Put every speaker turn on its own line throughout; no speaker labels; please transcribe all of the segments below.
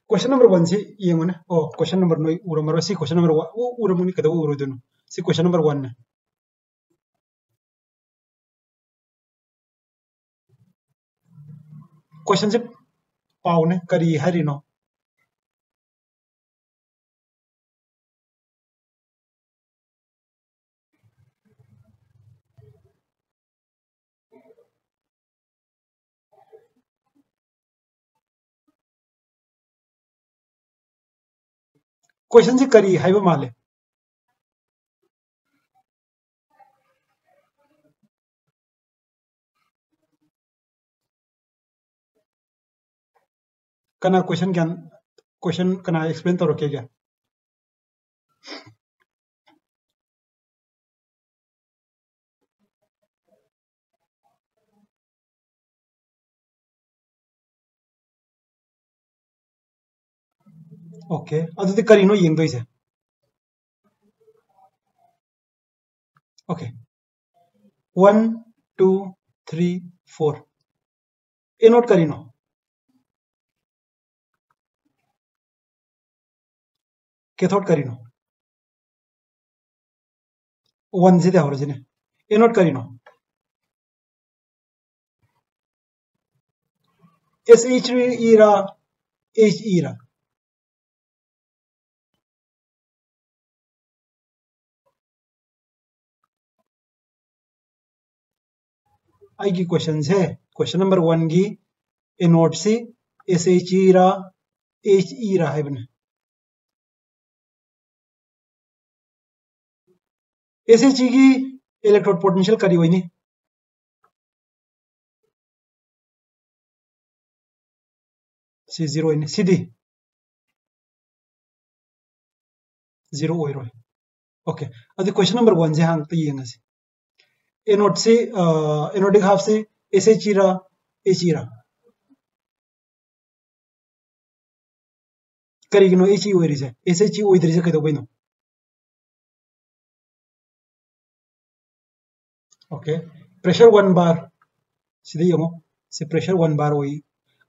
Question number 1 si yengone. Oh, question number no uramaro si question number 1. Uramuni kada urodono. Si question number 1 ne. Question se pau ne kari hari no. Question se kari haiba male. Kana question kana explain toro kya. Okay. Adu kari no yeng doi se. Okay. 1, 2, 3, 4. A note kari no. Ke thought kari no. 1 se de horo jine. A note kari no. SH era H era. आई की question है question number 1 की ए note से SH era H era है बने SH की electrode potential करी हुई नहीं सी 0 है सीधी 0 हो रहा है ओके अब क्वेश्चन नंबर 1 से हां तो ये ngasi ए नोट से एनोडिक हाफ से SH era H era करी गिनो H हो रही है SH हो इधर से कह दो भाई नो ओके प्रेशर 1 बार सीधे यमो से प्रेशर 1 बार होई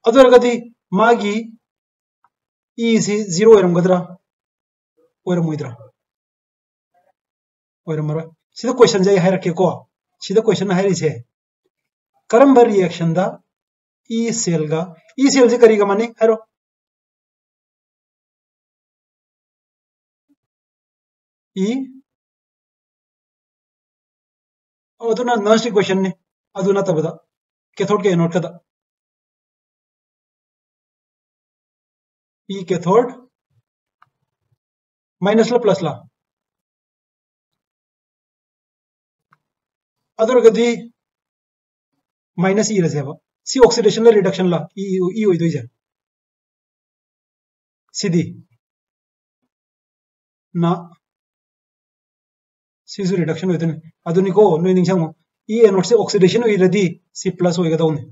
अदर गति मागी E से 0 एरमगदरा ओरमोइद्रा ओरमरा सीधा क्वेश्चन जाय है रखे को सीधा क्वेश्चन है रिसे करम रिएक्शन दा E सेल से करीगा माने हेरो E अदुना नस्ट क्वेश्चन ने अदुना तबदा कैथोड के एनोड कदा E कैथोड माइनस ला प्लस ला अदर गति माइनस E रसेबा सी ऑक्सीडेशन ला रिडक्शन ला E होई दोई जा सीधी ना सीजु रिडक्शन होइतने अदुनिको नो निंगसामो E एनोड से ऑक्सीडेशन होई रदी C प्लस होइगा दाउने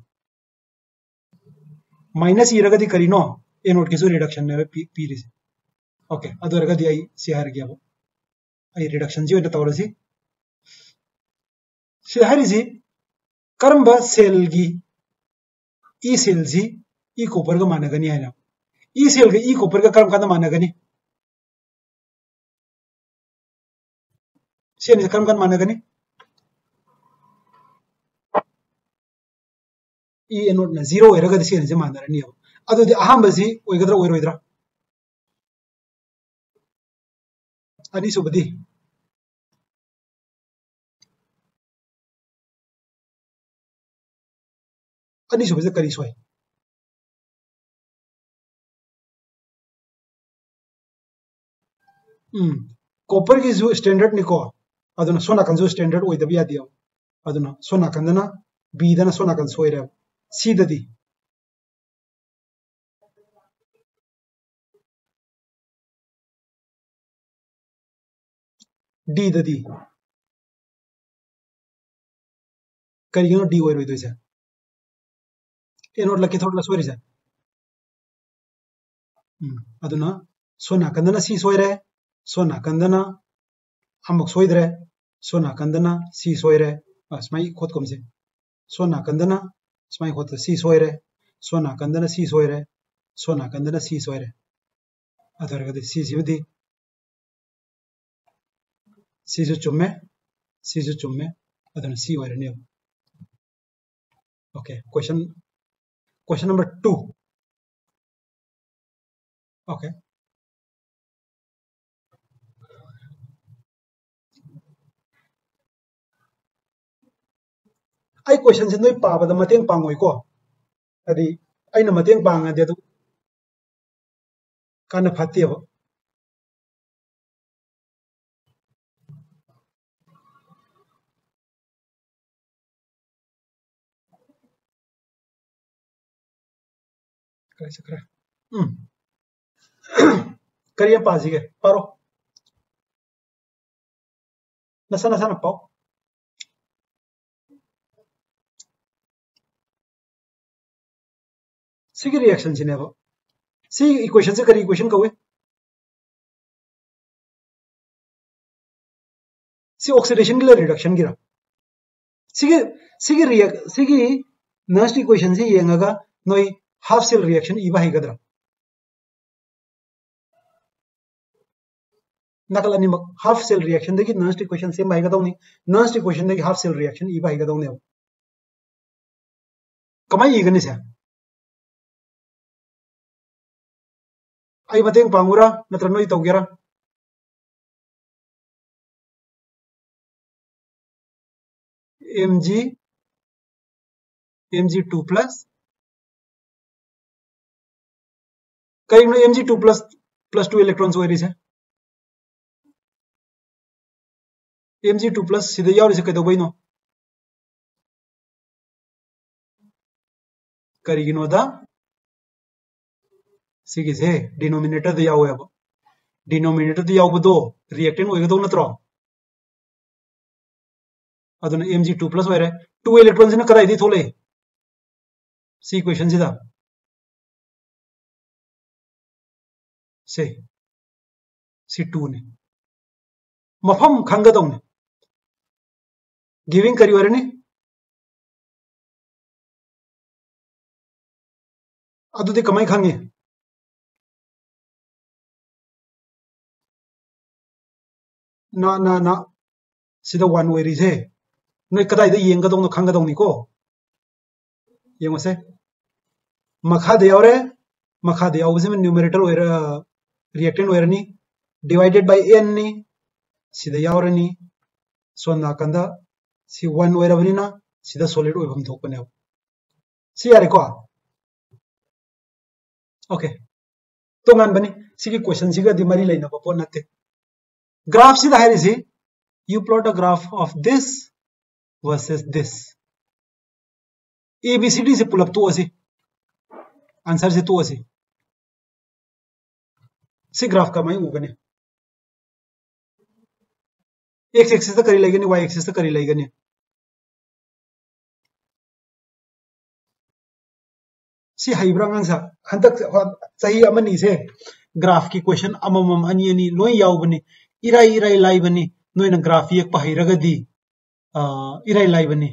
माइनस E रगदी करिनो एनोड के सो रिडक्शन ने पी रिसे ओके अदर गति आई सी हार गया वो आई रिडक्शन जी होता तौरसी सी हारिसी करंबा सेल की E सेल जी E कॉपर का मानगनी है ना E सेल के E कॉपर का करम का मानगनी सेल से करम का मानगनी E एनोड ना 0 एरगदी सेल से मानरनी है अदुदि अहमबसी ओइगद्रा ओइरोइद्रा अनि सुबदी अनि सुबसे करी सोय कॉपर की जो स्टैंडर्ड निको अदुना सोना कन जो स्टैंडर्ड ओइदबि यादियो अदुना सोना कंदना बी दना सोना कन सोइरे सी ददी डी ददी करियो डी ओइरो इदोइसा एनोड लकी थोड़ा सोइरे जा अदुना सोना कंदना सी सोइरे सोना कंदना हमक सोइद्रे सोना कंदना सी सोइरे स्माई खोत कोमसे सोना कंदना स्माई खोत सी सोइरे सोना कंदना सी सोइरे सोना कंदना सी सोरे अदर गदि सी जिबदि सी जो चुम्मे अदन सी ओरने ओके क्वेश्चन नंबर 2 ओके आई क्वेश्चन से नोई पाबदा मतेंग पांगोय को अदि अइना मतेंग पांगदे अदु काना फातेबो कैसे करे करिए पाजिगे पारो नसा नसा न पाओ सिगी रिएक्शन सिनेबो सी इक्वेशन से करी इक्वेशन कवे सी ऑक्सीडेशन गिला रिडक्शन गिरा सिगी नस्ट इक्वेशन से येंगा नोई हाफ सेल रिएक्शन इबा हिगद्रा नकल अनिमक हाफ सेल रिएक्शन देखि नस्ट इक्वेशन सेम हिगदौनी नस्ट इक्वेशन देखि हाफ सेल रिएक्शन इबा हिगदौने कमाई इगने से आई मतेंग पांगुरा नत्र नोई तौगेरा mg2 प्लस कहीं mg2 प्लस 2 इलेक्ट्रॉन्स वैरी से mg2 प्लस सीधे याव से कदो बइनो करिगिनोदा सिगिसे डिनोमिनेटर द याव है डिनोमिनेटर द याव बदो रिएक्टेंट होइगदो नत्रो अदुन mg2 प्लस वैरे 2 इलेक्ट्रॉन्स ने कदाई दी थोले सी इक्वेशन सिदा से C2 ने मफम खंगदौने गिविंग करी वरनी अदुदि कमाई खंगे ना सिदा 1 वेरी से नोई कदाई द येंगदौनो खंगदौनी को येंगोसे मखा दे यावसे में न्यूमरेटर वेरा रिएक्टेंट वेरनी डिवाइडेड बाय n नी सिदा यावरनी सोना कंदा सी 1 वेरबनिना सिदा सॉलिड ओइबम थोकने सी यारे को ओके तो मान बनी सिगी क्वेश्चन सिगा दि मरी लेना पो नते ग्राफ सिदा है रिसी you plot a graph of this versus this abcd से पुल अप तो असी आंसर से तो असी सी ग्राफ का मैं उगने x एक्सिस तो करी लेगने y एक्सिस तो करी लेगने सी हाइब्रा ngansa हंतक सही अमनी से ग्राफ की क्वेश्चन अममम अनि अनि लोय यावबनी इराई लाइबनी नोइना ग्राफ एक पाहिरगदी इराई लाइबनी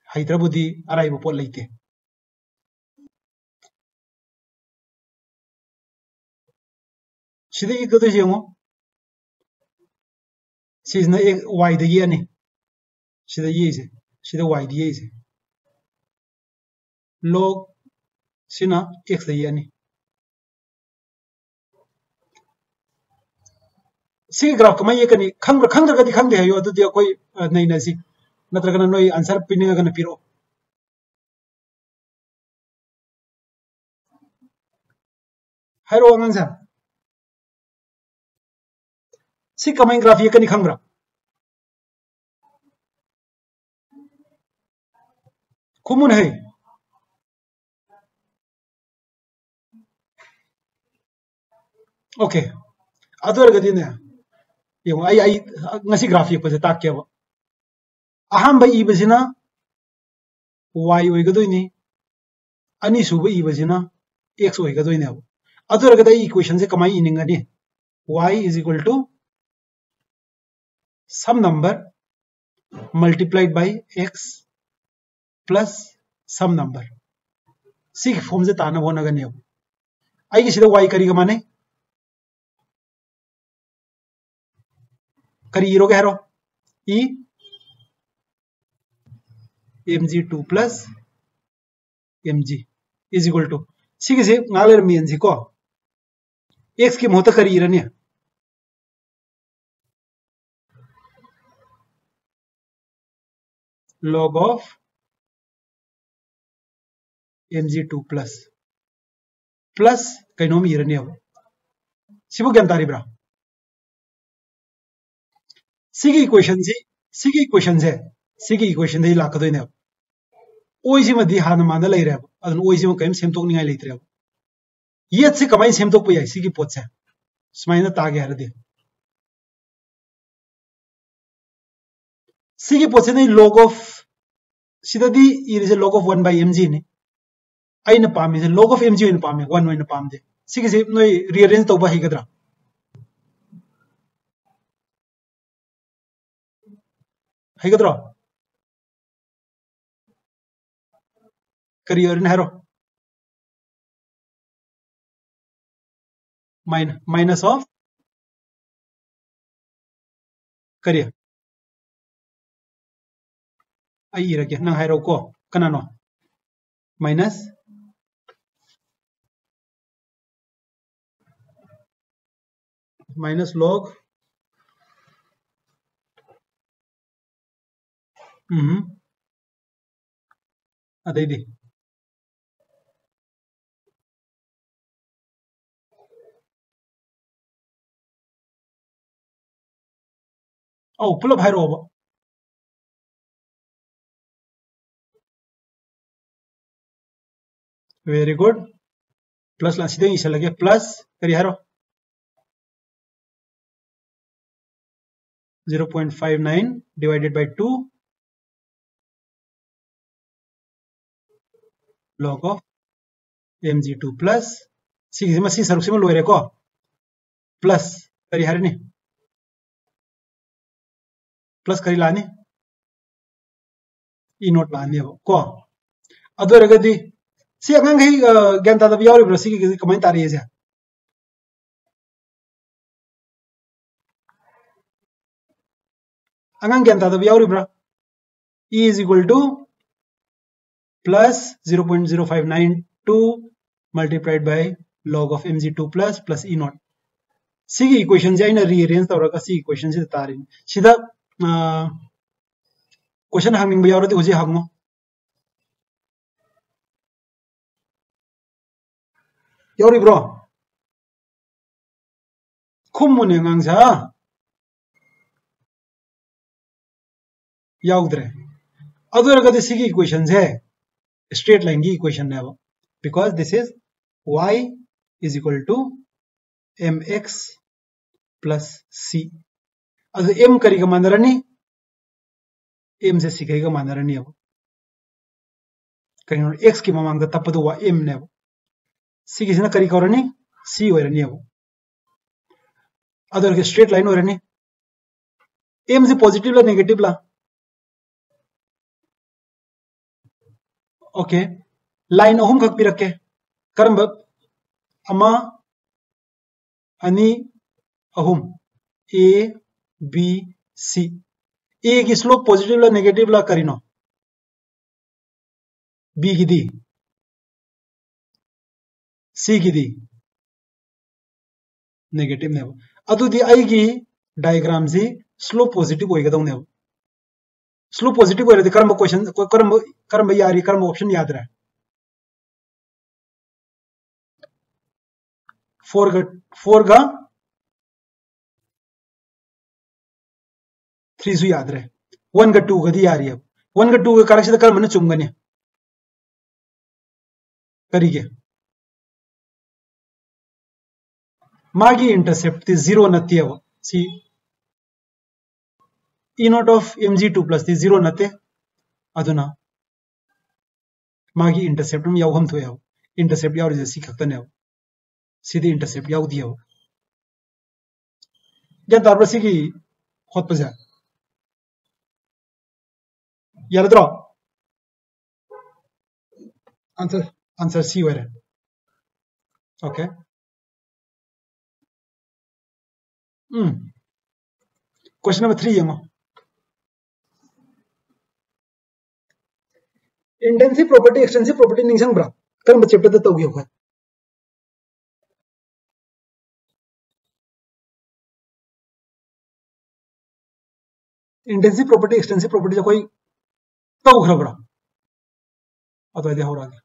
हाइद्रबुदी अराइबो पोल लेते सिदे इगदो जेमो सिजना एक y द ये ने सिदा ये से सिदा y द ये से log सिना x द ये ने सी ग्राफ कमाई ये कनी खंग्र गदी खंगदे हयो अदुदि कोई नहीं नसी नत्रगना नोई आंसर पिनिंग गना पिरो हाइरो आंसर सी कमाई ग्राफ ये कनी खंग्रा खुमुन है ओके अदर गदी ने यो आई ngasi ग्राफ ये पसे ताक केबो अहम बई बसिना y ओइगदोइनी अनि सुबो ई बसिना x ओइगदोइने अब अदर गदा इक्वेशन से कमाई इनिंगनी y is equal to some number multiplied by x plus some number C form से ताना होना गने अब आई सिदा y करी का माने करी इरो के हेरो e mg2 plus mg is equal to सिगे से ngaler mean si ko x की मोहता करी इरने log of mg2 plus kainom irani अब सिबो ज्ञान तारी ब्रा सिगी इक्वेशन दे लाकदोइने अब ओइसि मदि हान मान लैरे अब अदन ओइसि म कयम सेमतोक निगाय लेत्रे अब येत से कमाई सेमतोक पय सिगी पोत से स्माइना तागे हरदे सिगी पोत से नै log of सिदादी इरे से log of 1 by mg ने आइना पामे से log of mg इन पामे 1 ओइन पामदे सिगी से नोय रीअरेंज तोबा हिगद्रा हिगद्रा करियर हेरो माइनस ऑफ करियर आई इरके नंग हेरो को कनानो माइनस log अदैदी औ पुल भाइरो अब वेरी गुड प्लस ला सीधे इसे लगे प्लस करी हारो 0.59 divided by 2 log of mg2 plus सिगी मसी सरुक से लोरे को प्लस करी हारने प्लस करी लाने ई नोट लाने को अदरगदी सी अंगंग ही ज्ञान तादा यावरि ब्रो सिगी कमेंट तारी है अंगंग ज्ञान तादा यावरि ब्रो e is equal to plus 0.0592 multiplied by log of mg2 plus e naught सिगी इक्वेशन से आइना रीअरेंज तौरका सी इक्वेशन से तारी सिदा क्वेश्चन हांगिंग बे यावरदि होजे हांगो यावरि ब्रो खुमुने ngang याउद्रे अदरगदि सिगी इक्वेशन से स्ट्रेट लाइन की इक्वेशन है because this is y is equal to mx plus c अब m करी का मानरनी m से c का मानरनी अब कहीं x की ममांग दा तपदो वा m ने अब c की करी का रनी c होरनी अब अदर के स्ट्रेट लाइन होरनी m से पॉजिटिव ला नेगेटिव ला ओके लाइन अहुम खक पिरके करम अमा अनि अहुम a b c a की स्लोप पॉजिटिव ला नेगेटिव ला करिनो b की दी c की दी नेगेटिव ने अदुदी आई की डायग्राम से स्लोप पॉजिटिव होइगदौने स्लोप पॉजिटिव होइरदि करम क्वेश्चन करम यारी करम ऑप्शन याद रहा 4 का 3 सु याद रहे 1 का 2 गदी यारी अब 1 का 2 का करेक्शन करम न चुमगने करिगे मागी इंटरसेप्ट 0 नत्ती अब सी e naught of mg2 plus 0 नते अदुना मागी इंटरसेप्ट में याव हम थो याव इंटरसेप्ट याव रिजे सी खक्तने याव सीधे इंटरसेप्ट याव दियो या तारपर सी की होत पजा यारद्रो आंसर सी वरे ओके क्वेश्चन नंबर 3 यंगो इंटेंसिव प्रॉपर्टी एक्सटेंसिव प्रॉपर्टी निंगसंब्रा करम चैप्टर द तौगी होगा इंटेंसिव प्रॉपर्टी एक्सटेंसिव प्रॉपर्टी कोई तौग्रब्रा अदोइदे होरागे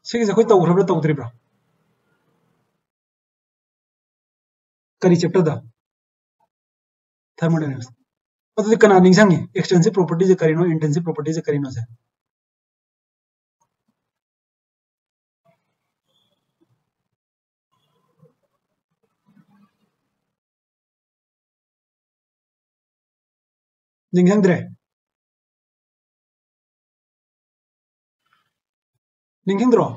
सिगे कोई तौग्रब्रा तौद्रिब्रा करी चैप्टर दा थर्मोडायनामिक्स अदुदे कना निंगसंगे एक्सटेंसिव प्रॉपर्टी जे करिनो इंटेंसिव प्रॉपर्टी जे करिनो से निंगसंद्रे निंगसंद्रो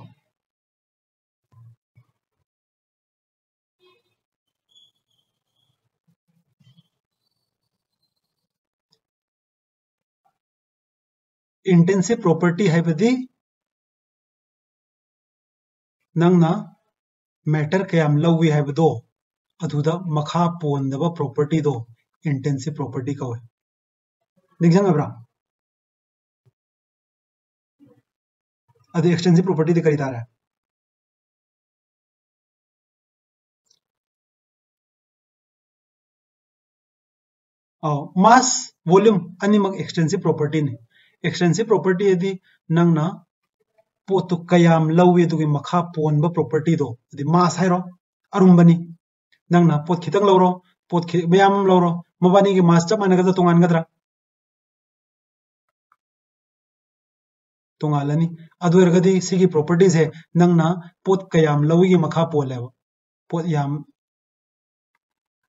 इंटेंसिव प्रॉपर्टी है बदी नंगना मैटर कयाम लवी है बदो अदुदा मखा पोंदबा प्रॉपर्टी दो इंटेंसिव प्रॉपर्टी कवे निंगसंगब्रा अदे एक्सटेंसिव प्रॉपर्टी दे करितारा मास वॉल्यूम अनिमक एक्सटेंसिव प्रॉपर्टी ने एक्सटेंसिव प्रॉपर्टी यदि नंगना पोतु कयाम लवी दुगी मखा पोंबा प्रॉपर्टी दो यदि मास है रो अरुंबनी नंगना पोत खितंग लौरो पोत मयाम लौरो मबानी की मास चप मानगदा तोंगानगद्रा तोंगालनी अदुरगदी सिगी प्रॉपर्टीज है नंगना पोत कयाम लवी की मखा पोलेबा पोत याम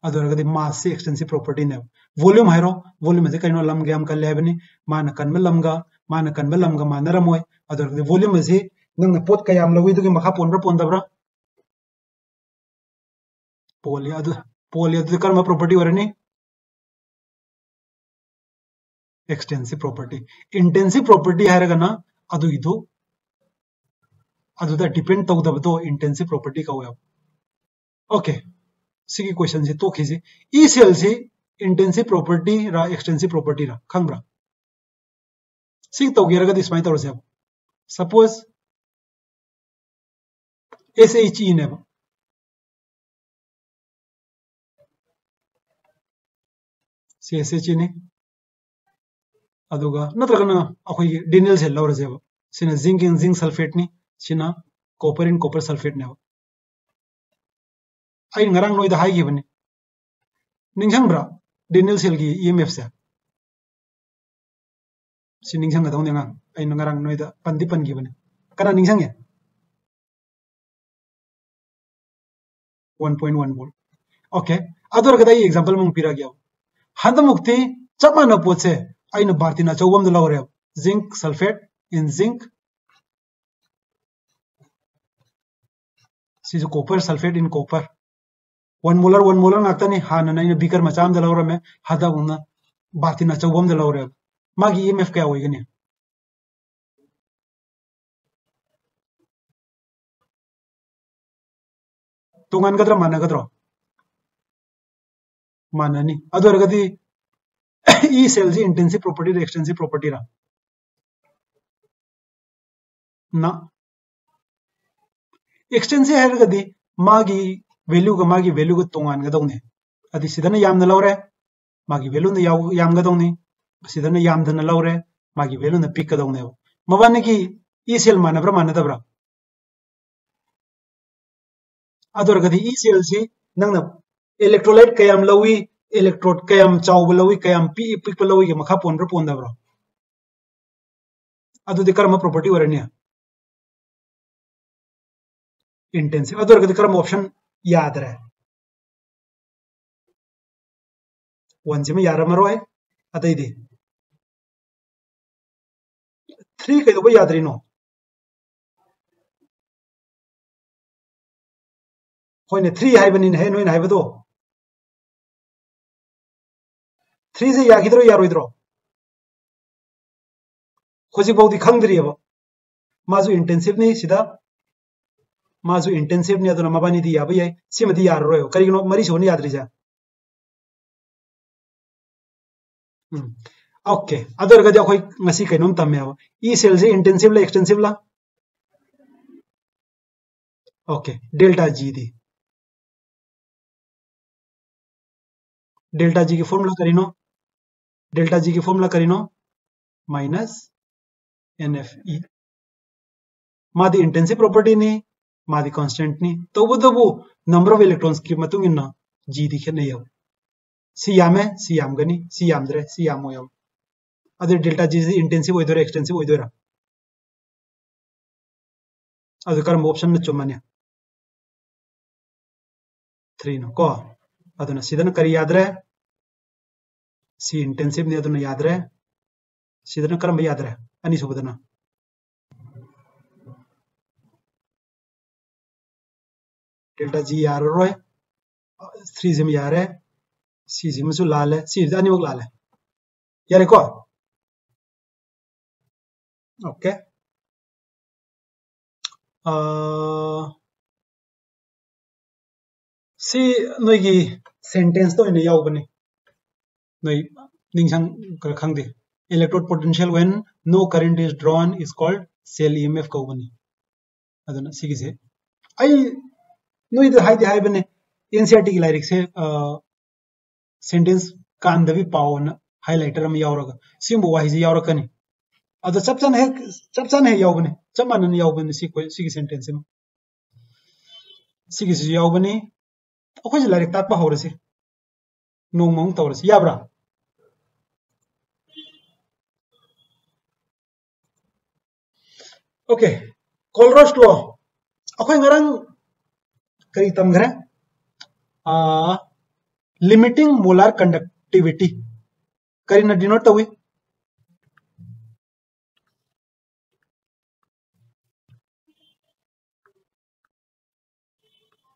अदुरगदी मास से एक्सटेंसिव प्रॉपर्टी ने वॉल्यूम है रो वॉल्यूम से करिनो लम गयाम कल लेबनी मान कनबा लमगा मानरमोय अदुरगदी वॉल्यूम से नंगना पोत कयाम लवी दुगी मखा पोनब्रा पोंदब्रा पोली अदु कर्म प्रॉपर्टी वरनी एक्सटेंसिव प्रॉपर्टी इंटेंसिव प्रॉपर्टी है अदुदा डिपेंड तौदबदो इंटेंसिव प्रॉपर्टी कवे ओके सिगी क्वेश्चन से तो खिजे ई सेल से इंटेंसिव प्रॉपर्टी रा एक्सटेंसिव प्रॉपर्टी रा खंगब्रा सिग तौगेरगदी स्माइ तौरसे सपोज SHE ने SHE ने अदुगा नत्रगना अखोई डिनेल से लौरजेब सिना जिंक इन जिंक सल्फेट नि सिना कॉपर इन कॉपर सल्फेट ने आई ngarang noida hai gibani ningsangbra Daniell cell की EMF से si ningsang gadong ngang ai ngarang noida pandi pan gibani kana ningsang ya 1.1 volt okay ador gada example mung pira gya handa mukti chama na poche aina bartina chawam da lawre zinc sulfate in zinc si copper sulfate in copper 1 molar ngakta ni hana na bikar macham da lawre me hada unna bartina chawam da lawre magi EMF kya hoigani tungan gadra mana gadro manani ador gadi e cell ji intensive property extensive property ra ना extensive है गदी मागी value का तोंगान गदौने अदि सिदना यामना लौरे मागी value न याम गदौने सिदना यामदना लौरे मागी value न पिक गदौने मबाने की ई सेल मानब्रा मानदब्रा अदर गदी ई सेल से नंगना इलेक्ट्रोलाइट कयाम लवी इलेक्ट्रोड कयाम चाव लवी कयाम पिक लवी के मखा पोनब्रा पोंदब्रा अदुदि कर्म प्रॉपर्टी वरनिया इंटेंसिव अदर गदी कर्म ऑप्शन याद रहे वन से में यार मरो है अतई दे 3 कई दो याद रही नो होने 3 है बनी है नोइन है बदो 3 से यागिद्रो यारोइद्रो खोजी बहुदी खंगद्री अब माजु इंटेंसिव नहीं सीधा माजु इंटेंसिव ने अदुना मबानी दी याबा याय सिमदी याररोय करिगनो मरी सोनी याद्रिजा ओके अदर गदि अखोय ngasi kainom tamme aba e cell se intensive la extensive la okay delta G दी डेल्टा जी की फॉर्मूला करिनो डेल्टा जी की फॉर्मूला करिनो माइनस NFE मादी इंटेंसिव प्रॉपर्टी नी मादी कांस्टेंट नी तबुदबु नंबर ऑफ इलेक्ट्रॉन्स की मतुंग इन्ना जी दी खेने यव सी यामे सी यामगनी सी यामद्रे सी यामो यव अदर डेल्टा जी इंटेंसिव ओइदोरा एक्सटेंसिव ओइदोरा अदर करम ऑप्शन न चुमने 3 नो को अदुना सिदन करी याद्रे सी इंटेंसिव ने अदुना याद्रे सिदन करम याद्रे अनि सुबदना डेल्टा जी यार रोय 3 जिम यारे सी जिम सु लाले सी जानी मग लाले यारे को ओके सी नोगी सेंटेंस तो इने याव बने नोई निंगसंग कर खंगदे electrode potential when no current is drawn is called cell EMF को बने अदना सिगी से आई नोई द हाई हाई बने एनसीईआरटी की लाइरिक से सेंटेंस कान दबी पावन हाइलाइटर में यावरगा सिंबो वाहिजे यावरकनी अद चपचन है याव बने चमन याव बने सिगी सेंटेंस में सिगी से याव बने अखोय लाइरिक ताकपा हौरसे नोंमों तौरसे याब्रा ओके कोलरोस लॉ अखोय ngरang कई तमघरे लिमिटिंग मोलार कंडक्टिविटी करीना डिनोट तवी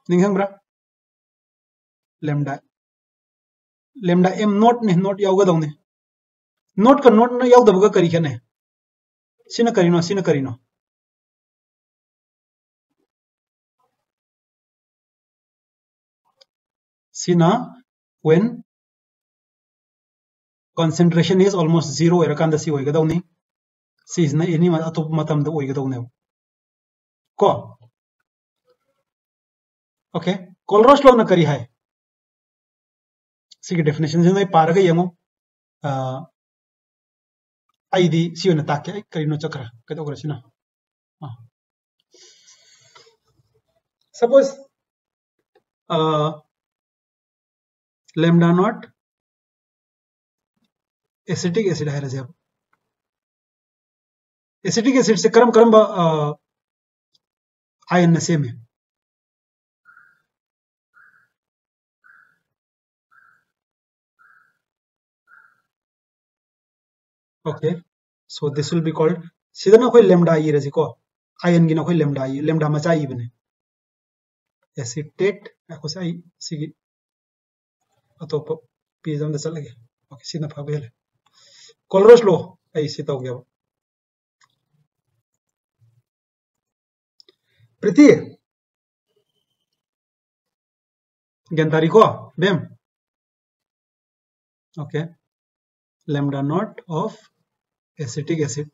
निंगहंग्रा लेमडा लेमडा एम नोट ने नोट यावगा दौने नोट का नोट न याव दबगा करी खने सिना करीनो Sina when concentration is almost zero erakanda si oiga dawni si is na any atop matam da oiga dawne ko okay Kohlrausch law na kari hai si ki definition je nai par ga yemo id si ona tak kari no chakra ka to sina suppose lambda naught acetic acid है रजे acetic acid से करम करम ion न same है okay so this will be called सीधा ना कोई lambda आई रजे को आयन गिना कोई लैम्डा आई लैम्डा मचा आई बने एसिटेट को से आई सिगी अतो पीजम द चल लगे ओके सीधा फाबेल कोलरोस लो ऐसे तो गया प्रीति गंतारी को बेम okay lambda naught of acetic acid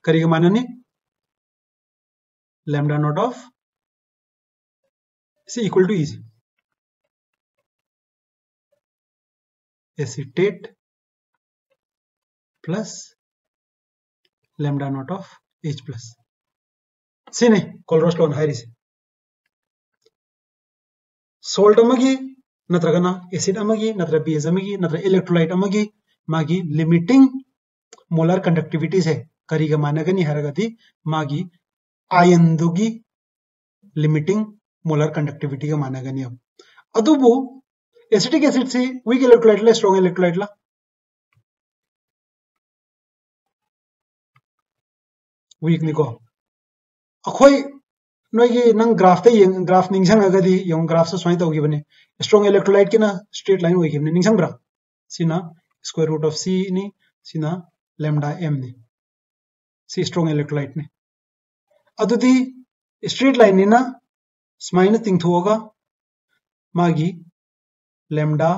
करेगा माना नहीं lambda naught of is equal to easy acetate plus lambda naught of H plus sine Kohlrausch law हाइरिस salt amagi natragana acid amagi natra base amagi natra electrolyte amagi magi limiting molar conductivity se kariga managani haragati magi ion dugi limiting molar conductivity ga managani adubu acetic acid se weak electrolyte la strong electrolyte la weak ni ko akhoi नोगी नंग graph ते graph निंगसंग अगदी young graph से स्वाई तौगी बने strong electrolyte के ना straight line होगी बने निंगसंग ब्रा सिना square root of c नि सिना लैम्डा m नि सी स्ट्रॉन्ग इलेक्ट्रोलाइट ने अदुदी स्ट्रेट लाइन निना स्माइना तिंगथोगा मागी लैम्डा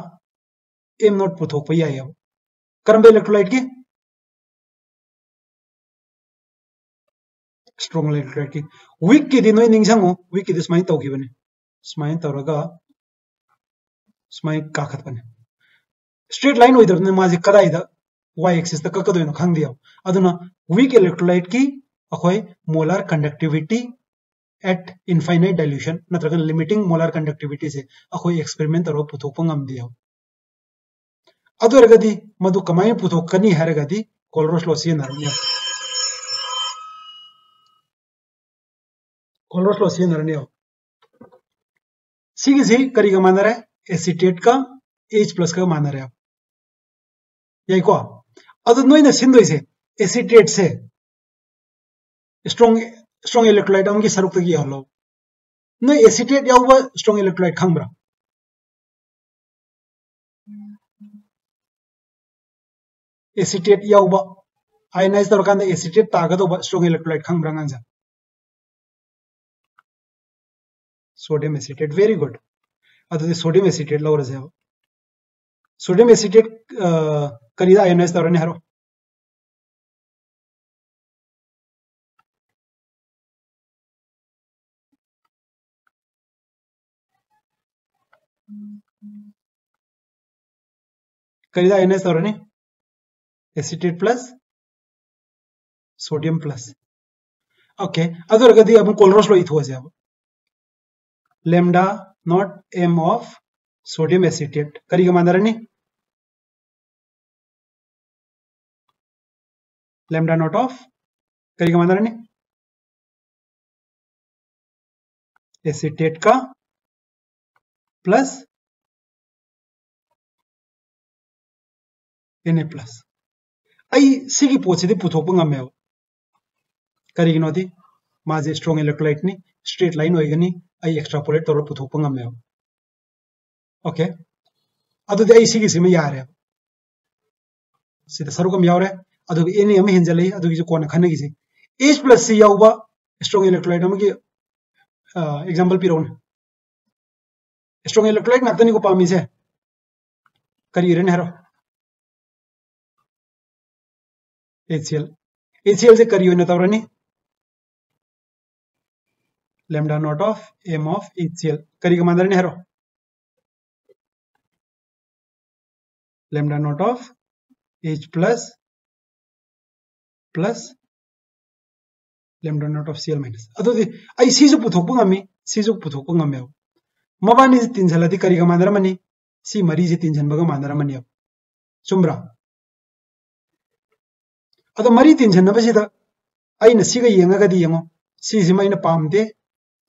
एम नॉट पुथोकप याय करंब इलेक्ट्रोलाइट की स्ट्रॉन्ग इलेक्ट्रोलाइट की वीक की नोय निंगसंगो वीक की स्माइन तौखिबने स्माइन तौरगा स्माइन काखतपने स्ट्रेट लाइन होइदरने माजे कदाइदा y एक्सिस तक ककदोइनो खंगदियो अदुना वीक इलेक्ट्रोलाइट की अखोय molar conductivity at infinite dilution नत्रगा लिमिटिंग मोलर कंडक्टिविटी से अखोय एक्सपेरिमेंट तरो पुथोकप ngamदियो अदुरगदी मदु कमाय पुथोकनी हरगदी कोलरोस लो सिनरनियो कोलरोस लो सिनरनियो सिगिसी करिगा मानरे एसीटेट का H+ का मानरे याई को अदु नोइना सिनदोइसे एसीटेट से स्ट्रॉन्ग इलेक्ट्रोलाइट अमगी सरुक तगी हलो नो एसीटेट याउबा स्ट्रॉन्ग इलेक्ट्रोलाइट खंगब्रा एसीटेट याउबा आयनाइज तौरकांदा एसीटेट तागदोबा स्ट्रॉन्ग इलेक्ट्रोलाइट खंगब्रा nganza sodium acetate very good अदु सोडियम एसीटेट लौरजे सोडियम एसीटेट करीदा आयनाइज तौरने हरो करीदा आयनाइज तौरने acetate plus sodium plus okay अदुरगदी अब कोलरोस लो इथोजे अब lambda naught m of sodium acetate करीगा मानरनी लैम्डा नॉट ऑफ करीगा मानरनी एसीटेट का प्लस Na प्लस आई सिगी पोचेदि पुथोकप ngame करीगिनोदि माजे स्ट्रॉन्ग इलेक्ट्रोलाइट नि स्ट्रेट लाइन होइगनी आई एक्सट्रापोलेट तौर पुथोकप ngame ओके अदुदि आई सिगी सिम यारे सिदा सरुकम यावरे अदुगि एने अम हिंजलै अदुगि जो कोना खनगिसे H+ सी याउबा स्ट्रॉन्ग इलेक्ट्रोलाइट अमगी एग्जांपल पिरोन स्ट्रॉन्ग इलेक्ट्रोलाइट नाक्तनी को पामीसे करीरेन हेरो HCl से करियो न तौरनी lambda naught of m of HCl करीगा मानरनी हेरो lambda naught of H plus lambda naught of Cl minus अदुदि आई सिजु पुथोकप ngami सिजु पुथोकप ngame मबानी तिनझलदि करीगा मानरमनी सी मरी से तिनझनबगा मानरमनी चुम्ब्रा अदो मरी तिनझनबसिदा आइना सिगा येंगगदि येंगो सिसिमा आइना पामदे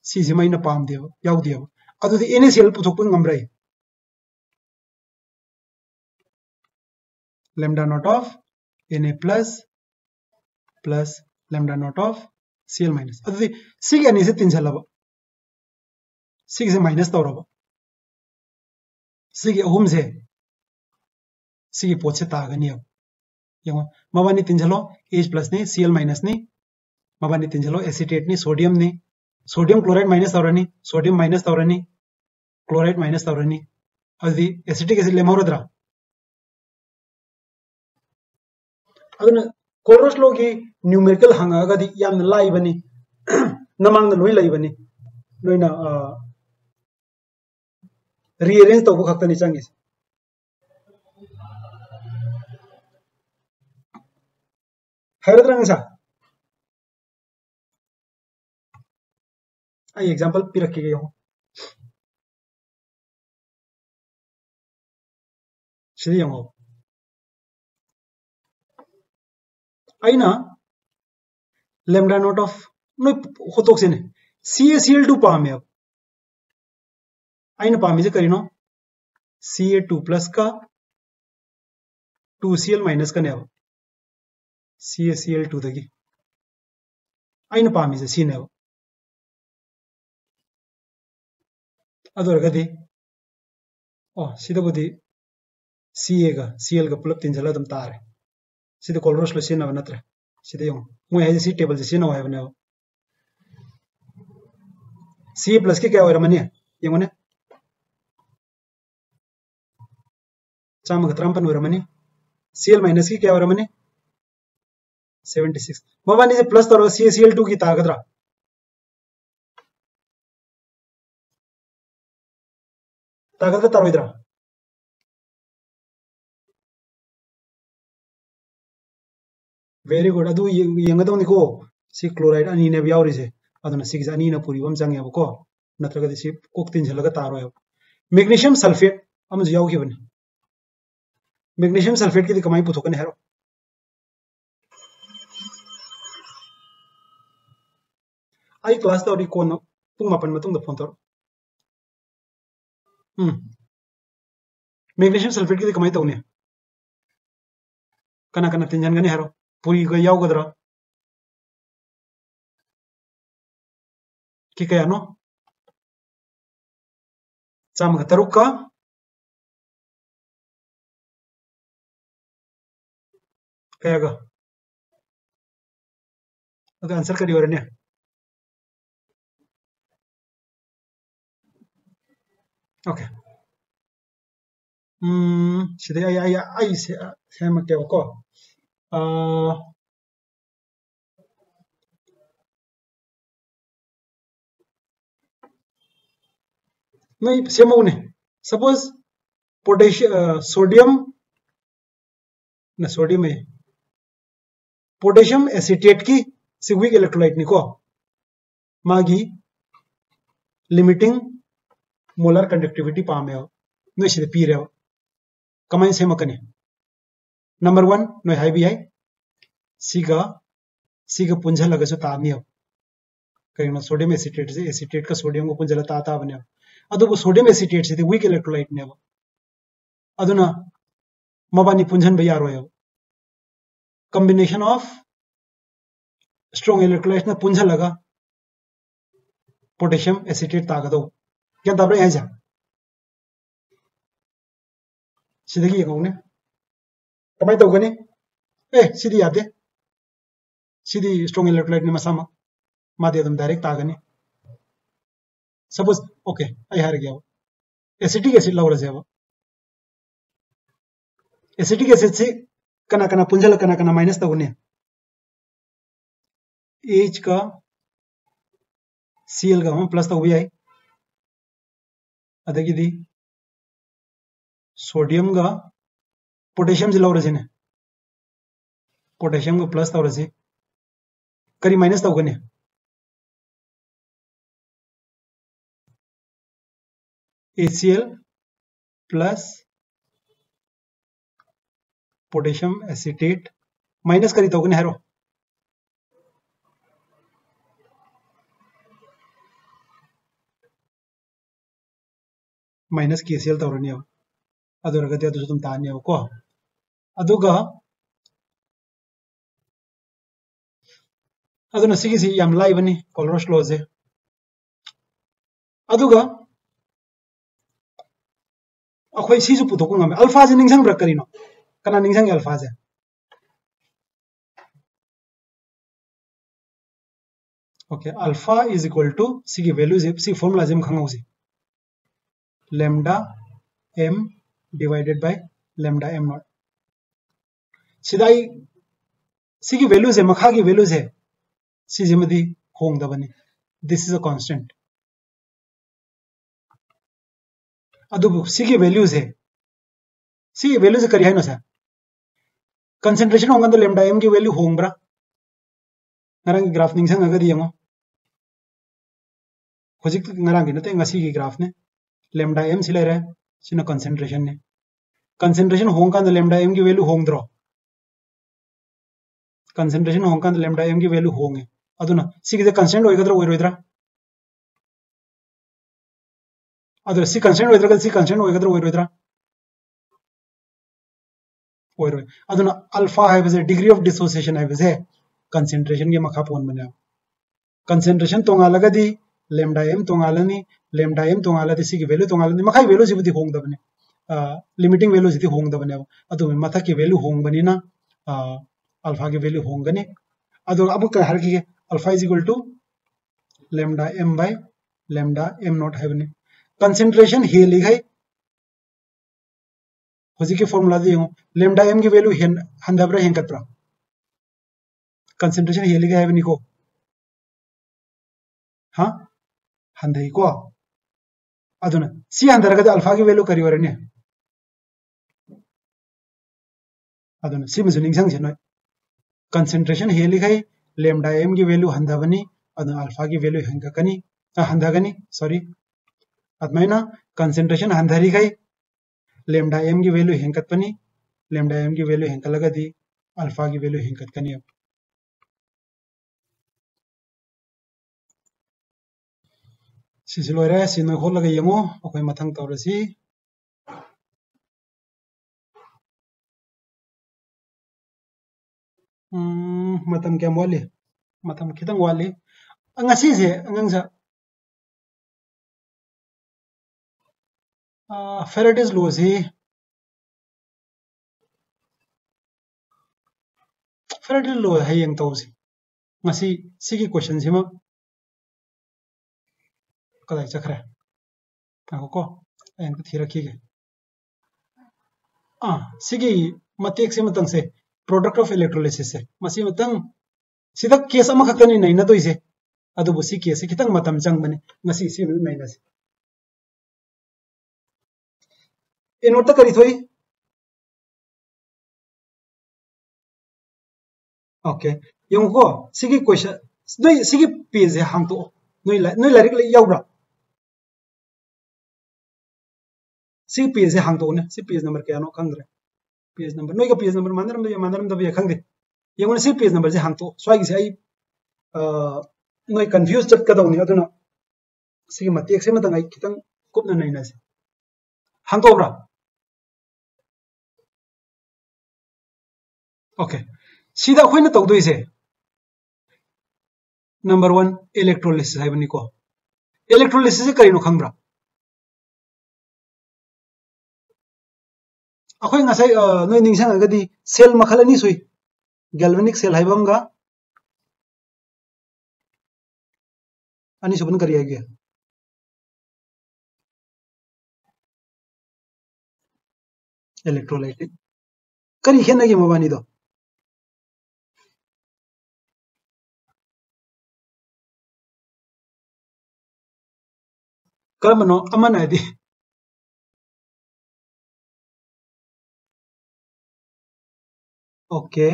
सिसिमा आइना पामदे याउदेव अदुदि NaCl पुथोकप ngamrai lambda naught of Na plus lambda naught of Cl minus अदुदि सिगा ने से तिनझलब सिगा से माइनस तौरब सिगी अहुम से सिगी पोचे तागनी अब यंगो मबानी तिनझलो H+ नि Cl माइनस नि मबानी तिनझलो एसीटेट नि सोडियम क्लोराइड माइनस तौरनी सोडियम माइनस तौरनी क्लोराइड माइनस तौरनी अदि एसिटिक एसिड लेमौरद्रा अदुना कोलरोस लो की न्यूमेरिकल हंगागदि यामना लाइबनी नमांगना लोय लाइबनी लोयना रीअरेंज तौब खक्तनी चंगिस हरद्रंगसा आई एग्जांपल पिरक्के गयो सिदि यंगो आइना लैम्डा नॉट ऑफ नो होतोक्सेने CaCl2 पामे अब आइना पामे जे करिनो Ca2+ का 2Cl माइनस का ने अब CaCl2 दगी आइना पामे जे सीने अब अदोरगदि सिदबुदि Ca का Cl का पुलप तिनझला दम तारे सिदा कोलरोस लो सिनब नत्रे सिदे यो मोय है सी टेबल से नो है बने सी प्लस के क्या होरमनी यंगने चाम गत्रम पन होरमनी सीएल माइनस की क्या होरमनी 76 मबानी से प्लस तरो CCl2 की तागदरा तागदरा तरोइदरा वेरी गुड अदु यंगदोनी को सी क्लोराइड अनि ने यावरी से अदुना सिग अनि ना पूरी बम जांगे को नत्रगदि सी कोक्तिन झलगा तारो मैग्नीशियम सल्फेट हम याव की बने मैग्नीशियम सल्फेट की कमाई पुथोकने हेरो आई क्लास तौरी कोन पुंग मापन मतुंग द फोन तौर मैग्नीशियम सल्फेट की कमाई तौने कना कना तिंजन गने हेरो पूरी ग याव गदरा कि कया नो चाम ग तरुक का कया ग अगर आंसर करी वरने ओके सिदे आई से मके को नहीं सेमोने सपोज पोटेशियम सोडियम ना सोडियम है पोटेशियम एसीटेट की सिविक इलेक्ट्रोलाइट निको मागी लिमिटिंग मोलर कंडक्टिविटी पामे हो नो सिदे पीरे हो कमाई से मकने नंबर 1 नो हाई बी आई सीगा पुंजल लगसु तामी हो करिनो सोडियम एसीटेट से एसीटेट का सोडियम को पुंजल ताता बने अदुबो सोडियम एसीटेट से वीक इलेक्ट्रोलाइट ने अदुना मबानी पुंजन बे यारो हो कॉम्बिनेशन ऑफ स्ट्रॉन्ग इलेक्ट्रोलाइट ना पुंजल लगा पोटेशियम एसीटेट तागदो क्या ताबरे है जा सिदगी यंगौने कमाई तौगने सिदी यादे सिदी स्ट्रॉन्ग इलेक्ट्रोलाइट ने मसामा मादे अदम डायरेक्ट तागने सपोज ओके आई हार गया एसिटिक एसिड लवर से एसिटिक एसिड से कना कना पुंजल कना कना माइनस तौगने एच का Cl का हम प्लस तौबी आई अदगी सोडियम का पोटेशियम से लवर से ने पोटेशियम को प्लस तौर से करी माइनस तौगने ACl plus potassium acetate minus करी तौगने हेरो माइनस KCl तौरनी अदुरगदे अदुसु तुम तान्य को अदुगा अदुना सिगिसी याम लाइबनी कोलोरस लॉज अदुगा अखोय सिजु पुथोको ngam अल्फा जे निंगसंग ब्रक करिनो कना निंगसंग अल्फा जे okay alpha is equal to सिगी वैल्यू जे सी फार्मूला जेम खंगौसी lambda m divided by lambda m naught सिदाई सिगी वैल्यूज है मखा की वैल्यूज है सिजिमदी होंग दबने दिस इज अ कांस्टेंट अदुबु सिगी वैल्यूज है सिगी वैल्यूज करी है नो सा कंसंट्रेशन होंगा तो लैम्डा m की वैल्यू होंब्रा ngarang ग्राफ निंगसंग अगदी यंगो होजिक ngarang की नते ngasi की ग्राफ ने लैम्डा m सिले रहे सिना कंसंट्रेशन ने कंसंट्रेशन होंगा तो लैम्डा m की वैल्यू होंग द्रो कंसंट्रेशन होंगा तो लैम्डा m की वैल्यू होंगे अदुना सिगे कंस्टेंट होइगद्रो ओइरोइद्रा अदु सी कंस्टेंट होइद्रा सी कंस्टेंट होइगद्रो ओइरोइद्रा ओइरोइ अदुना अल्फा है बजे डिग्री ऑफ डिसोसिएशन है बजे कंसंट्रेशन के मखा पोन बने कंसंट्रेशन तोंगालगदी लैम्डा m तोंगालनी लैम्डा m तोंगालदी सिगी वैल्यू तोंगालनी मखाई वैल्यू सिबदी होंग दबने लिमिटिंग वैल्यू सिदी होंग दबने अदु मथा की वैल्यू होंग बनी ना अल्फा की वैल्यू होंगने अदो अब का हर की alpha is equal to lambda m by lambda m nought है कंसंट्रेशन हेली है होजी के फार्मूला दियो लैम्डा m की वैल्यू हंदब्रा हेंकत्रा कंसंट्रेशन हेली है बनी को हां हंदई को अदुना सी हंदरगद अल्फा की वैल्यू करी वरने अदुना सी मजु निंगसंग छनय कंसंट्रेशन हेली है लैम्डा m की वैल्यू हंदबनी अदुना अल्फा की वैल्यू हेंककनी हंदगनी सॉरी अदमैना कंसंट्रेशन हंदरी है लैम्डा m की वैल्यू हेंकतपनी लैम्डा m की वैल्यू हेंकलगदी अल्फा की वैल्यू हेंकतकनी सिसि लोइरे सिनो खोलगा यमो अखोय मथंग तौरसी मतम क्या वाली मतम खितंग वाली ngasi se angangsa Faraday's law se Faraday's law hayeng tawsi ngasi sigi question sima kadai chakra ko ayan ko thira ki ge sigi matek se matang se product of electrolysis se masi matang sida case ama khakani nai na toise adu bu si case kitang matam chang bane ngasi si nai na se inota kari thoi okay yung ko sigi question noi sigi page hang to noi larik le yaubra si page hang to ne si page number kya no khangre page number noi ka page number mandaram da ya khangde yung si page number je hang to swagi se ai noi confuse chat ka dawni aduna sigi matek se matang ai kitang kupna nai na se hang to bra okay सीधा खोइन तौदोइसे number 1 electrolysis हाइबनी को electrolysis से करिनो खंगब्रा अखोय ngasai noi ningsang agadi cell मखलनी सुई galvanic cell हाइबमगा अनि सुबन करिया गया इलेक्ट्रोलाइट करी खेनगी मबानी दो करमनो अमन आदि ओके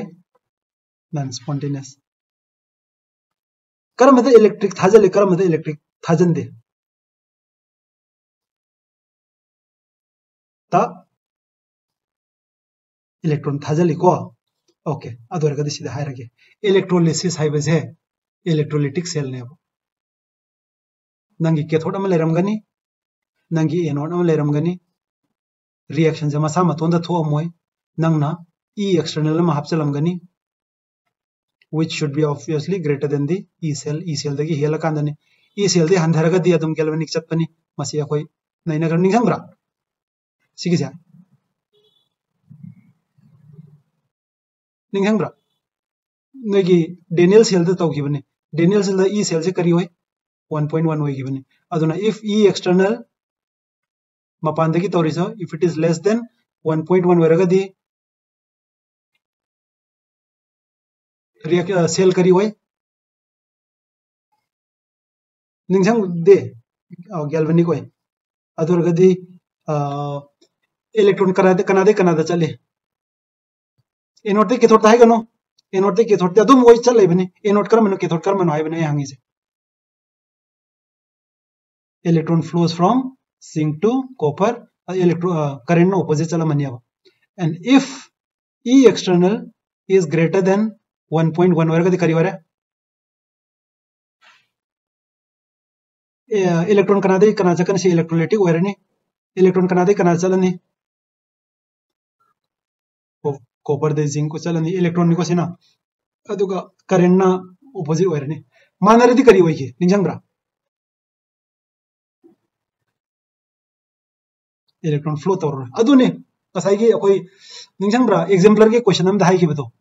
नॉन स्पॉन्टेनियस करमदे इलेक्ट्रिक थाजले करमदे इलेक्ट्रिक थाजन दे ता इलेक्ट्रॉन थाजली को ओके अदोर गदि सिदा हायरगे इलेक्ट्रोलिसिस हाइबसे इलेक्ट्रोलिटिक सेल ने नंगी कैथोड अम लेरमगनी नंगी एनोड अम लेरमगनी रिएक्शन जे मसा मतोंदा थोअमोय नंगना E external ma hapchalamgani which should be obviously greater than the E cell dagi hela kandani E cell de handharaga di adum galvanic chatpani masi akoi naina garning sangbra sigi ja ning sangbra negi Daniel cell de tawgibani Daniel cell da E cell se kari hoy 1.1 hoy gibani aduna if E external mapandagi tawrisa if it is less than 1.1 waraga di cell करी होय निंगसंग दे galvanic होय अदुरगदी electron कनादे चले anode ते cathode ताय गनो anode ते cathode ते अदुम होय चले बने एनोड करमनो केथोड करमनो हाय बने हांगी से electron flows from zinc to copper current नो ऑपोजिट चला मनिया and if E external is greater than 1.1 वरगदी करीवरे इलेक्ट्रॉन कनादे कनाचकन से इलेक्ट्रोलाइटिक वरनी इलेक्ट्रॉन कनादे कनाचलनी कॉपर दे जिंक को चलनी इलेक्ट्रॉन निको सेना अदुगा करंट ना ऑपोजिट वरनी मानरदी करी होई निजंगब्रा इलेक्ट्रॉन फ्लो तौर अदुने कसाई की कोई निजंगब्रा एग्जांपलर के क्वेश्चन हम दाई की बतो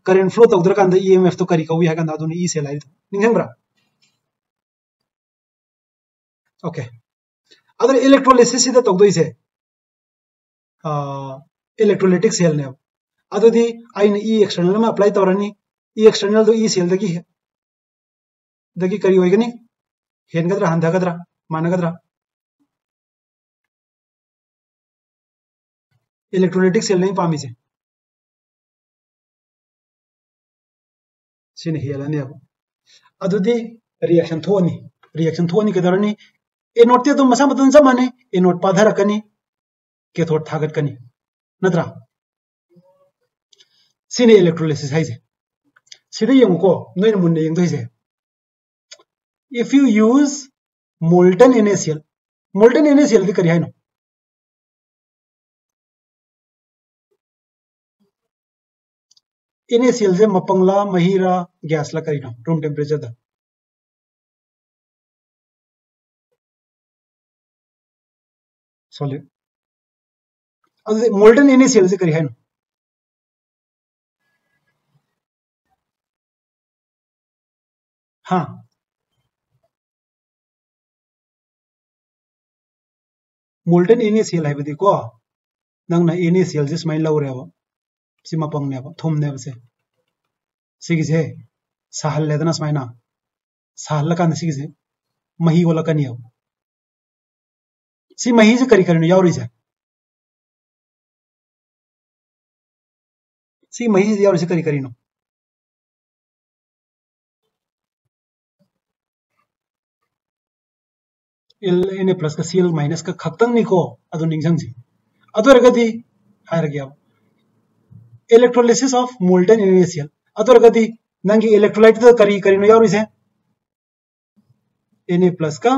करंट फ्लो तौद्र कांदा EMF तो करी कौई हागंदा अदुन E सेल हाइदो निंगंब्रा ओके अदर इलेक्ट्रोलिसिस सिदा तौदोइसे इलेक्ट्रोलाइटिक सेल ने अदुदी आइन E एक्सटर्नल में अप्लाई तौरनी E एक्सटर्नल दो E सेल दगी करी होइगनी हेनगद्रा हंदागद्रा मानगद्रा इलेक्ट्रोलाइटिक सेल नहीं पामी से सिने हेलने अब अदुदी रिएक्शन थोनी कदरनी एनोड ते मसा मतन जमाने एनोड पाधरकनी कैथोड थागतकनी नत्रा सिने इलेक्ट्रोलिसिस हाइजे सिदा यंगको नोइन मुन्ने यंगदोइसे if you use molten NaCl दी करी हाइनो NaCl से मपंगला महिरा गैस ला करी रूम टेम्परेचर दा सॉलिड अदे मोल्टन NaCl से करी हाइनो हाँ मोल्टन NaCl है को नंगना NaCl से स्माइल लौरेबा सिमा पंगनेबा थुमनेबसे सिगिसे सहल लेदना स्माइना सहल कान सिगिसे मही वाला कनियो सी मही से करी करनो यावरी से सी मही से यावरी से करी करिनो Na प्लस का Cl माइनस का खक्तंग निको अदु निंगजंग सी अदु रगदी हायर गया इलेक्ट्रोलिसिस ऑफ मोल्टन NaCl अदु रगदी नंगी इलेक्ट्रोलाइट तो करी करिनो यावरी से Na प्लस का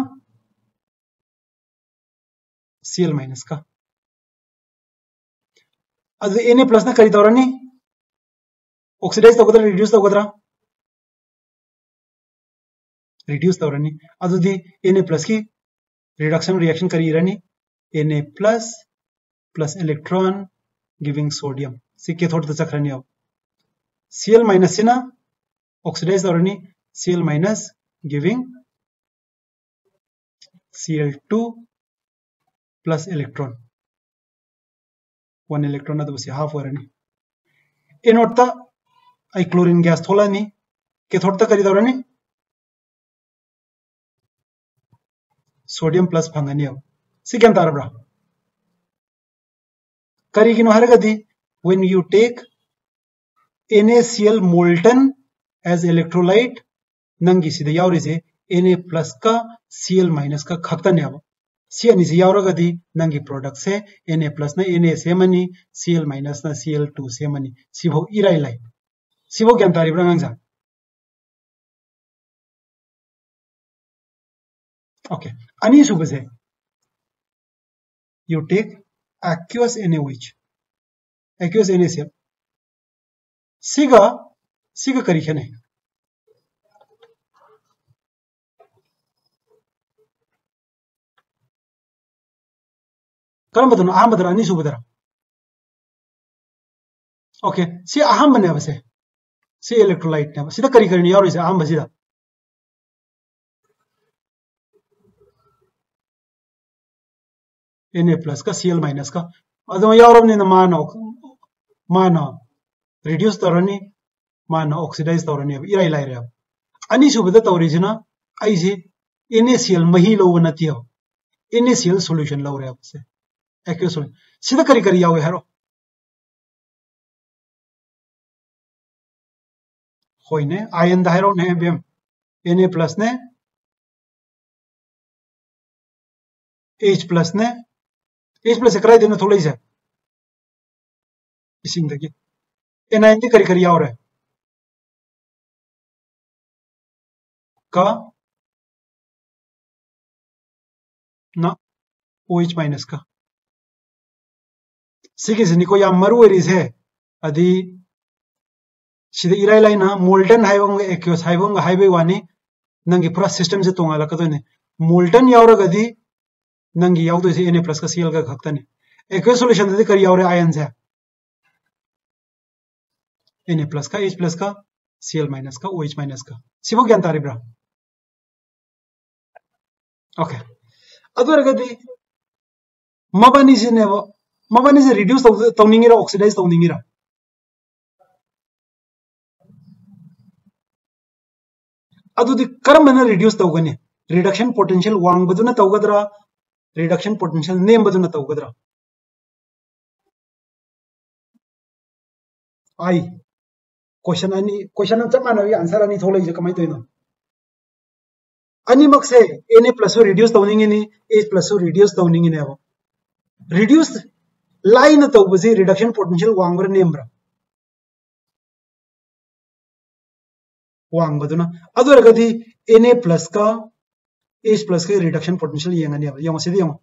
Cl माइनस का अदु Na प्लस ना करी तौरनी ऑक्सीडाइज तौगद्रा रिड्यूस तौरनी अदु दी Na प्लस की रिडक्शन रिएक्शन करी रनी Na plus plus electron giving sodium सी कैथोड तो चक्रनी अब Cl माइनस से ना ऑक्सीडाइज तौरनी Cl minus giving Cl2 plus electron 1 electron अदु से हाफ वरनी एनोड ता आई क्लोरीन गैस थोलानी कैथोड ता करी तौरनी सोडियम प्लस फंगनी अब सी क्या तारब्रा करी किनो हरगदी when you take NaCl molten as electrolyte नंगी सीधे यावरी से Na प्लस का Cl माइनस का खक्तने अब सी अनि से यावरगदी नंगी प्रोडक्ट से Na प्लस ना Na से मनी Cl माइनस ना Cl2 से मनी सिभो इराई लाई सिभो क्या तारिब्रा गांजा ओके अनि सुबह से you take aqueous NaOH aqueous NaCl सिगा करी खने करम बतनो आम बतरा अनि सुबह दरा ओके सी अहम बने बसे सी इलेक्ट्रोलाइट ने सीधा करी करनी और इसे अहम बसीदा Na प्लस का Cl माइनस का अदो यावरबनी न मानो रिड्यूस तौरनी मानो ऑक्सीडाइज तौरनी अब इराई लाई रे अब अनि सुबदा तौरिजिना आइसे NaCl मही लो नतियो NaCl सॉल्यूशन लो रे अब से एक्यूस सीधा करी करी यावे हरो होइने आयन दायरो ने बेम Na प्लस ने H प्लस ने H प्लस कराई देना थोड़ा ही से इसिंग दगी Na करी करी और है का ना OH माइनस का सिगे से निको या मरु एरिस है अदी सिदा इराई लाई ना मोल्टन हाइबंग एक्यूस हाइबंग हाइबे वानी नंगी पूरा सिस्टम से तोंगा लकदोने मोल्टन यावरगदी नंगी यावदो से Na प्लस का Cl का खक्तने एक्यूस सॉल्यूशन दे करी यावरे आयन से Na plus ka H plus ka Cl minus ka OH minus ka sibo gyan taribra okay adoragadi mabani se reduce tawningira oxidize tawningira adudi karamana reduce tawgani reduction potential wang baduna tawgadra reduction potential name baduna tawgadra ai question chap mana answer ani tholai je kamai toino ani makse Na plus reduce tawningi ni H plus reduce tawningi ne abo reduce line tawbasi reduction potential wangbra nembra wang baduna adoragadi Na plus ka H plus के reduction potential yengani aba yong sidi yong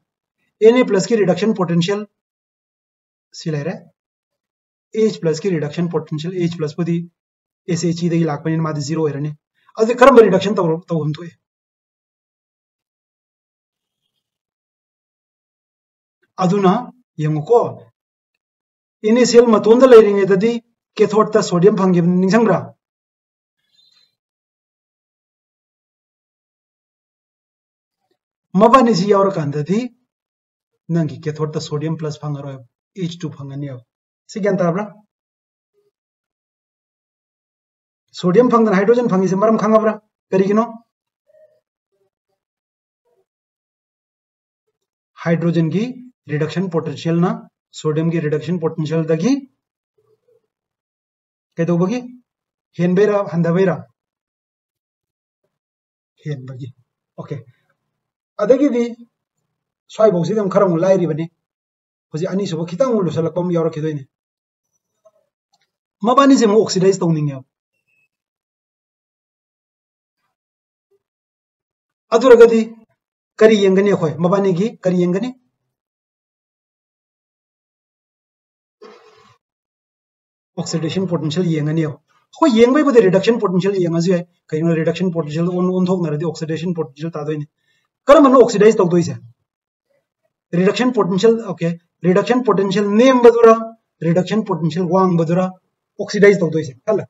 Na plus की reduction potential सिलाइरे H plus की reduction potential H plus पदी SHE दे लाख पनिन मादि 0 हेरने अदे करम reduction तो हम तो अदुना यंगको इनिशियल मतोंद लेरिंगे ददी कैथोड ता सोडियम फंगे निंगसंग्रा मबानी जी यावर कांददी नंगी कैथोड ता सोडियम प्लस फंगरो H2 फंगनी अब सिगन ताब्रा सोडियम फंगन हाइड्रोजन फंगी से मरम खंगब्रा करिगिनो हाइड्रोजन की रिडक्शन पोटेंशियल ना सोडियम की रिडक्शन पोटेंशियल दगी कैदोबगी हेनबेरा हंदबेरा हेनबगी ओके अदगी दी स्वाइ बौसी दम खरम लाइरि बने होजि अनि सुबो खितांग उलो सलकम यारो खिदोइने मबानी से मो ऑक्सीडाइज तौनिंगे अदुरगदी करी यंगनी खोय मबानी की करी यंगनी ऑक्सीडेशन पोटेंशियल यंगनी हो यंगबै बदे रिडक्शन पोटेंशियल यंगजु है कहिनो रिडक्शन पोटेंशियल ओन थोक नरदि ऑक्सीडेशन पोटेंशियल तादोइने करमनो ऑक्सीडाइज तौदोइसे reduction potential okay reduction potential नेम बदुरा रिडक्शन पोटेंशियल वांग बदुरा ऑक्सीडाइज तौदोइसे हल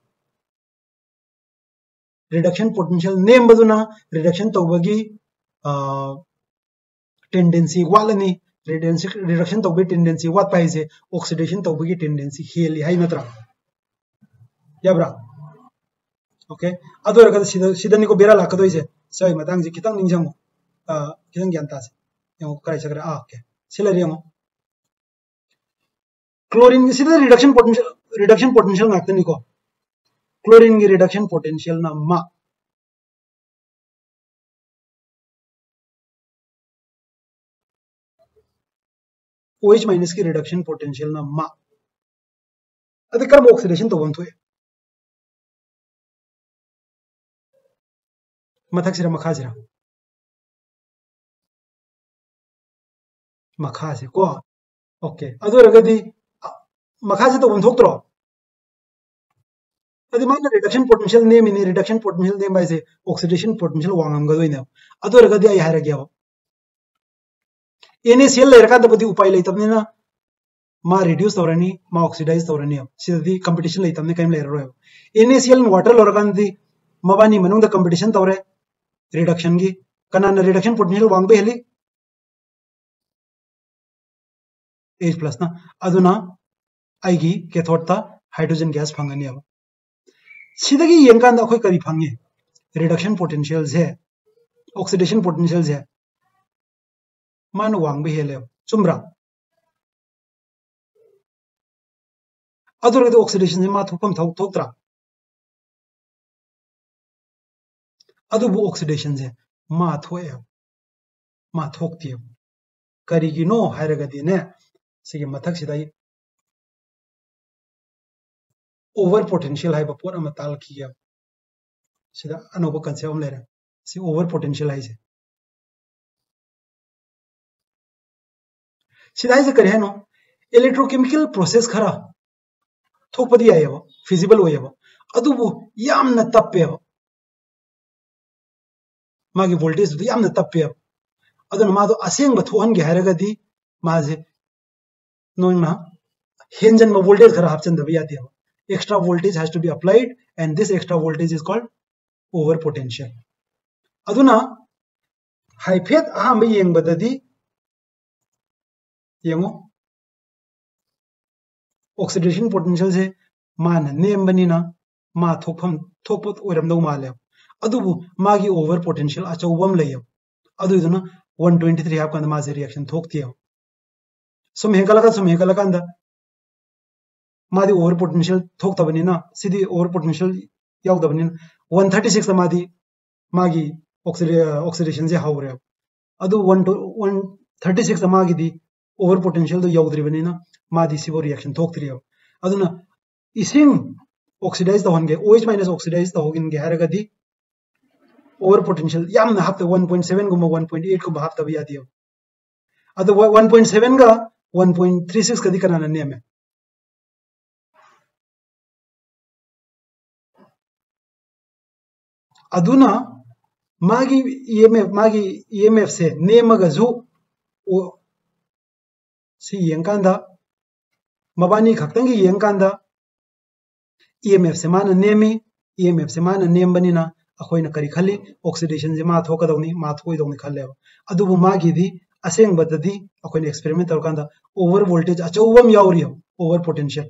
रिडक्शन पोटेंशियल नेम बदुना रिडक्शन तौबगी टेंडेंसी वालनी रिडक्शन तौबगी टेंडेंसी वाट पाइसे ऑक्सीडेशन तौबगी टेंडेंसी हेली हाइ नत्रा याब्रा ओके अदोरगद सिदनी को बेरा लाकदोइसे सय मतंग जि खितंग निंजंगो खितंग ज्ञानतासे यंगो कराइ सकरा ओके सिलरि यंगो क्लोरीन की सीधा रिडक्शन पोटेंशियल नाकतनी को क्लोरीन की रिडक्शन पोटेंशियल ना मा OH माइनस की रिडक्शन पोटेंशियल ना मा अदे कर्म ऑक्सीडेशन तो बनथोय मथक्सिरा मखासिरा मखासे को ओके अदोरगदी मखासे तो बनथोक्त्रो अदे माने रिडक्शन पोटेंशियल नेम इन रिडक्शन पोटेंशियल नेम बाइसे ऑक्सीडेशन पोटेंशियल वांगम गदोइने अदोरगदी आई हारगया NaCl लेरका दबदी उपाय लेतबनेना मा रिड्यूस तौरनी मा ऑक्सीडाइज तौरनी सिददी कंपटीशन लेतबने काइम लेररो NaCl वाटर लोरकांदी मबानी मनुंग द कंपटीशन तौरे रिडक्शन की कनाना रिडक्शन पोटेंशियल वांग बेहली H प्लस ना अदुना आइगी कैथोड ता हाइड्रोजन गैस फंगनी अब सिदगी यंकांदा अखोय करी फंगे रिडक्शन पोटेंशियल से ऑक्सीडेशन पोटेंशियल से मान वांग बेहले चुमरा अदुरगद ऑक्सीडेशन से मा थोकम थोक्त्रा अदुबु ऑक्सीडेशन से मा थोए मा थोक्ति करिगिनो हायरगदी ने सिगे मथक सिदाई ओवर पोटेंशियल हाइबा पोट अमा ताल किया सिदा अनोबो कंसेप्ट अम लेरे सि ओवर पोटेंशियल हाइसे सिदाई से करे नो इलेक्ट्रोकेमिकल प्रोसेस खरा थोपदी आयबो फिजिबल होयबो अदुबु यामना तप्पेबो मागी वोल्टेज दु यामना तप्पेबो अदुन मादो असेंग थोहनगे हायरगदी माजे नोइना हेंजन म वोल्टेज खरा हापचन दबि यादेबो extra voltage has to be applied, and this extra voltage is called over potential. Aduna haifet ahamba yengbadadi yengo oxidation potential se man nembanina ma thokpot oiramdau male adubu magi over potential achawbam layo aduduna 123 hap kanda ma reaction thoktiyo sum hekala kanda madi over potential thoktabanina sidi over potential yaudabani 136 madi magi oxidation je hawre adu 136 magi di over potential do yaudribanina madi sibo reaction thoktriyo aduna ising oxidize the honge OH minus oxidize the hogin ge haragadi over potential yamna hafta 1.7 guma 1.8 guma hafta bi adiyo adu 1.7 ga 1.36 kadi kanana neme aduna magi EMF se nemaga zu si yengkanda mabani khaktangi yengkanda EMF se mana nemi EMF se mana nembanina akhoina kari khali oxidation je ma thokadawni ma thoidawni khalle adubu magi di aseng badadi akhoina experiment tarkanda over voltage achawam yawriyo over potential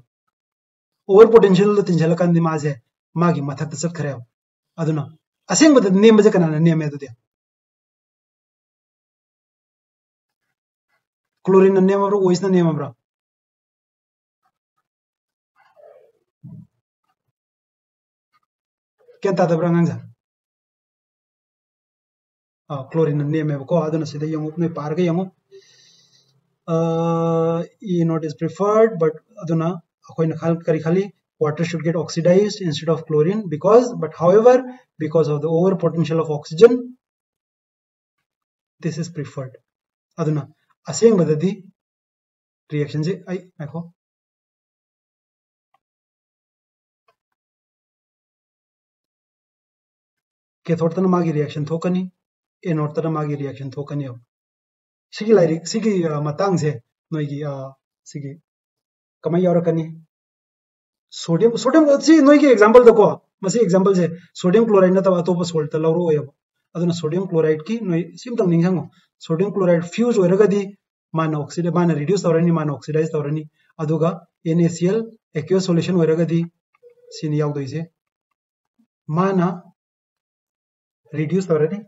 lo tinjala kandi ma je magi mathak tasat khare aduna aseng badadi nem je kanana neme adudi chlorine name abra OH na name abra kenta dabra ngangja chlorine name ko aduna sida yangu ne parga yangu E not is preferred, but aduna akoina khali water should get oxidized instead of chlorine but however because of the over potential of oxygen this is preferred aduna aseng badadi reaction je ai akho cathode magi reaction thokani anode magi reaction thokani sigi like sigi matang se noigi sigi kamai yarakani sodium si noigi example da ko masi example se sodium chloride na ta to salt ta lawro oyo aduna sodium chloride ki noi simtang ningsango sodium chloride fuse oiragadi mana oxide mana reduce tawrani mana oxidize tawrani aduga NaCl aqueous solution oiragadi sini yaudoi se mana reduce tawrani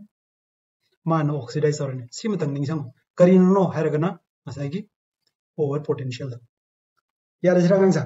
mana oxidize tawrani simtang ningsango karino haragana masagi over potential yara jira gangsa